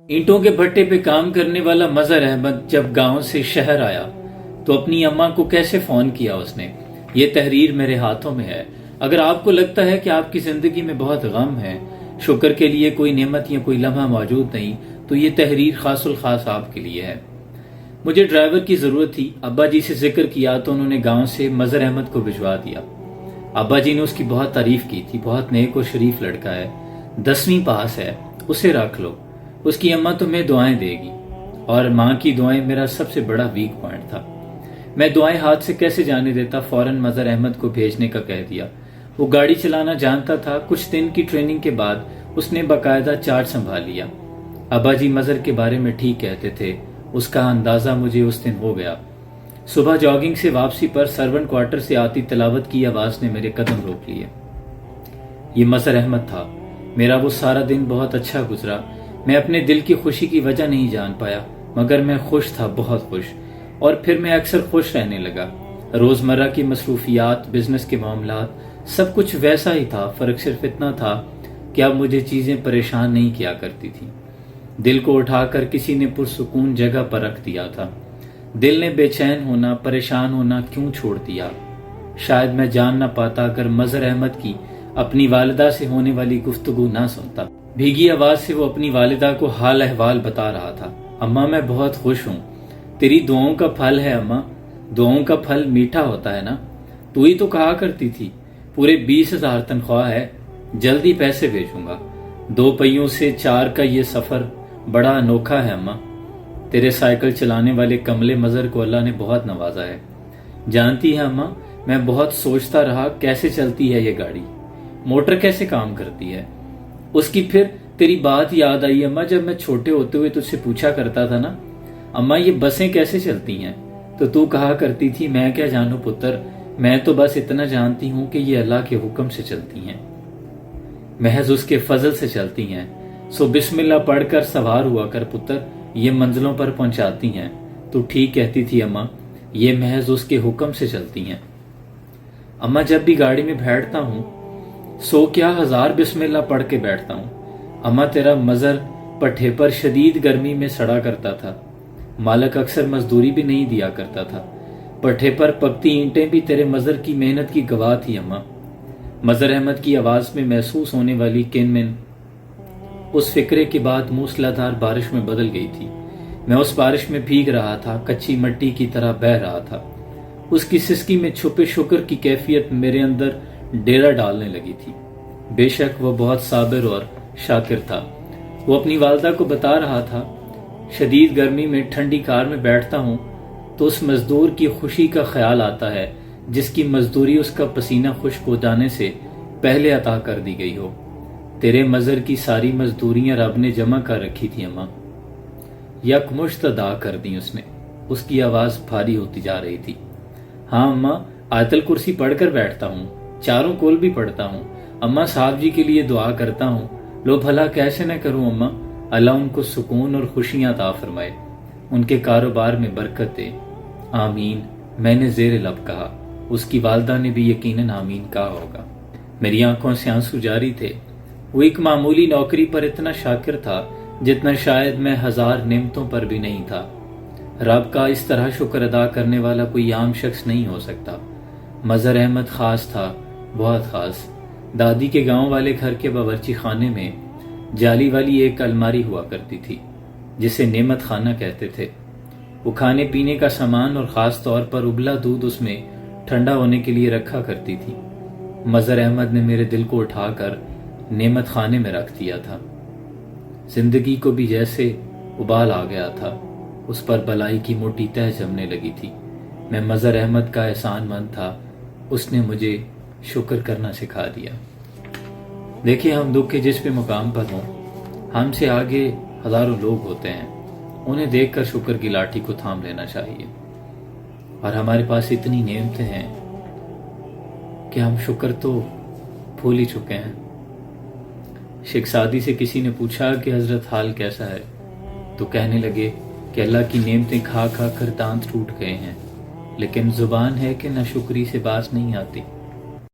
اینٹوں کے بھٹے پہ کام کرنے والا مظہر احمد جب گاؤں سے شہر آیا تو اپنی اماں کو کیسے فون کیا اس نے، یہ تحریر میرے ہاتھوں میں ہے۔ اگر آپ کو لگتا ہے کہ آپ کی زندگی میں بہت غم ہے، شکر کے لیے کوئی نعمت یا کوئی لمحہ موجود نہیں، تو یہ تحریر خاص الخاص آپ کے لیے ہے۔ مجھے ڈرائیور کی ضرورت تھی، ابا جی سے ذکر کیا تو انہوں نے گاؤں سے مظہر احمد کو بھجوا دیا۔ ابا جی نے اس کی بہت تعریف کی تھی، بہت نیک و شریف لڑکا ہے، 10ویں پاس ہے، اسے رکھ لو، اس کی اماں تمہیں دعائیں دے گی۔ اور ماں کی دعائیں میرا سب سے بڑا ویک پوائنٹ تھا، میں دعائیں ہاتھ سے کیسے جانے دیتا، فوراً مظہر احمد کو بھیجنے کا کہہ دیا۔ وہ گاڑی چلانا جانتا تھا، کچھ دن کی ٹریننگ کے بعد اس نے باقاعدہ چارج سنبھال لیا۔ ابا جی مظہر کے بارے میں ٹھیک کہتے تھے، اس کا اندازہ مجھے اس دن ہو گیا۔ صبح جاگنگ سے واپسی پر سرونٹ کوارٹر سے آتی تلاوت کی آواز نے میرے قدم روک لیے۔ یہ مظہر احمد تھا۔ میرا وہ سارا دن بہت اچھا گزرا۔ میں اپنے دل کی خوشی کی وجہ نہیں جان پایا، مگر میں خوش تھا، بہت خوش۔ اور پھر میں اکثر خوش رہنے لگا۔ روزمرہ کی مصروفیات، بزنس کے معاملات، سب کچھ ویسا ہی تھا، فرق صرف اتنا تھا کہ اب مجھے چیزیں پریشان نہیں کیا کرتی تھیں۔ دل کو اٹھا کر کسی نے پرسکون جگہ پر رکھ دیا تھا۔ دل نے بے چین ہونا، پریشان ہونا کیوں چھوڑ دیا؟ شاید میں جان نہ پاتا اگر مظہر احمد کی اپنی والدہ سے ہونے والی گفتگو نہ سنتا۔ بھیگی آواز سے وہ اپنی والدہ کو حال احوال بتا رہا تھا۔ اماں میں بہت خوش ہوں، تیری دعاؤں کا پھل ہے اماں، دعاؤں کا پھل میٹھا ہوتا ہے نا، تو ہی تو کہا کرتی تھی پورے 20,000 تنخواہ ہے، جلدی پیسے بھیجوں گا۔ 2 پہیوں سے 4 کا یہ سفر بڑا انوکھا ہے اماں، تیرے سائیکل چلانے والے کملے مظہر کو اللہ نے بہت نوازا ہے۔ جانتی ہے اماں، میں بہت سوچتا رہا کیسے چلتی ہے یہ گاڑی، موٹر کیسے کام کرتی ہے۔ اس کی پھر تیری بات یاد آئی اماں، جب میں چھوٹے ہوتے ہوئے تجھ سے پوچھا کرتا تھا نا، اماں یہ بسیں کیسے چلتی ہیں، تو کہا کرتی تھی میں کیا جانوں پتر، میں تو بس اتنا جانتی ہوں کہ یہ اللہ کے حکم سے چلتی ہیں، محض اس کے فضل سے چلتی ہیں، سو بسم اللہ پڑھ کر سوار ہوا کر پتر، یہ منزلوں پر پہنچاتی ہیں۔ تو ٹھیک کہتی تھی اماں، یہ محض اس کے حکم سے چلتی ہیں۔ اماں جب بھی گاڑی میں بیٹھتا ہوں 100 کیا 1000 بسم اللہ پڑھ کے بیٹھتا ہوں۔ اماں تیرا مظہر پٹھے پر شدید گرمی میں سڑا کرتا تھا، مالک اکثر مزدوری بھی نہیں دیا کرتا تھا، پٹھے پر پکتی اینٹیں بھی تیرے مظہر کی محنت کی گواہ تھی اماں۔ مظہر احمد کی آواز میں محسوس ہونے والی کن اس فکرے کے بعد موسلادھار بارش میں بدل گئی تھی۔ میں اس بارش میں بھیگ رہا تھا، کچی مٹی کی طرح بہہ رہا تھا۔ اس کی سسکی میں چھپے شکر کی کیفیت میرے اندر ڈیرا ڈالنے لگی تھی۔ بے شک وہ بہت صابر اور شاکر تھا۔ وہ اپنی والدہ کو بتا رہا تھا، شدید گرمی میں ٹھنڈی کار میں بیٹھتا ہوں تو اس مزدور کی خوشی کا خیال آتا ہے جس کی مزدوری اس کا پسینہ خشک ہو جانے سے پہلے عطا کر دی گئی ہو۔ تیرے مظہر کی ساری مزدوریاں رب نے جمع کر رکھی تھی اماں، یکمشت ادا کر دی اس نے۔ اس کی آواز بھاری ہوتی جا رہی تھی۔ ہاں اماں، آیت الکرسی پڑھ کر بیٹھتا ہوں، چاروں کول بھی پڑھتا ہوں اماں، صاحب جی کے لیے دعا کرتا ہوں، لو بھلا کیسے نہ کروں اماں، اللہ ان کو سکون اور خوشیاں عطا فرمائے، ان کے کاروبار میں برکت دے، آمین۔ میں نے زیر لب کہا، اس کی والدہ نے بھی یقیناً آمین کہا ہوگا۔ میری آنکھوں سے آنسو جاری تھے۔ وہ ایک معمولی نوکری پر اتنا شاکر تھا جتنا شاید میں 1000 نعمتوں پر بھی نہیں تھا۔ رب کا اس طرح شکر ادا کرنے والا کوئی عام شخص نہیں ہو سکتا۔ مظہر احمد خاص تھا، بہت خاص۔ دادی کے گاؤں والے گھر کے باورچی خانے میں جالی والی ایک الماری ہوا کرتی تھی جسے نعمت خانہ کہتے تھے۔ وہ کھانے پینے کا سامان اور خاص طور پر ابلا دودھ اس میں ٹھنڈا ہونے کے لیے رکھا کرتی تھی۔ مظہر احمد نے میرے دل کو اٹھا کر نعمت خانے میں رکھ دیا تھا۔ زندگی کو بھی جیسے ابال آ گیا تھا، اس پر بلائی کی موٹی تہ جمنے لگی تھی۔ میں مظہر احمد کا احسان مند تھا، اس نے مجھے شکر کرنا سکھا دیا۔ دیکھیں، ہم دکھ کے جس بھی مقام پر ہوں، ہم سے آگے ہزاروں لوگ ہوتے ہیں، انہیں دیکھ کر شکر کی لاٹھی کو تھام لینا چاہیے۔ اور ہمارے پاس اتنی نعمتیں ہیں کہ ہم شکر تو بھول ہی چکے ہیں۔ شیخ سعدی سے کسی نے پوچھا کہ حضرت حال کیسا ہے، تو کہنے لگے کہ اللہ کی نعمتیں کھا کھا کر دانت ٹوٹ گئے ہیں، لیکن زبان ہے کہ نہ شکری سے باز نہیں آتی۔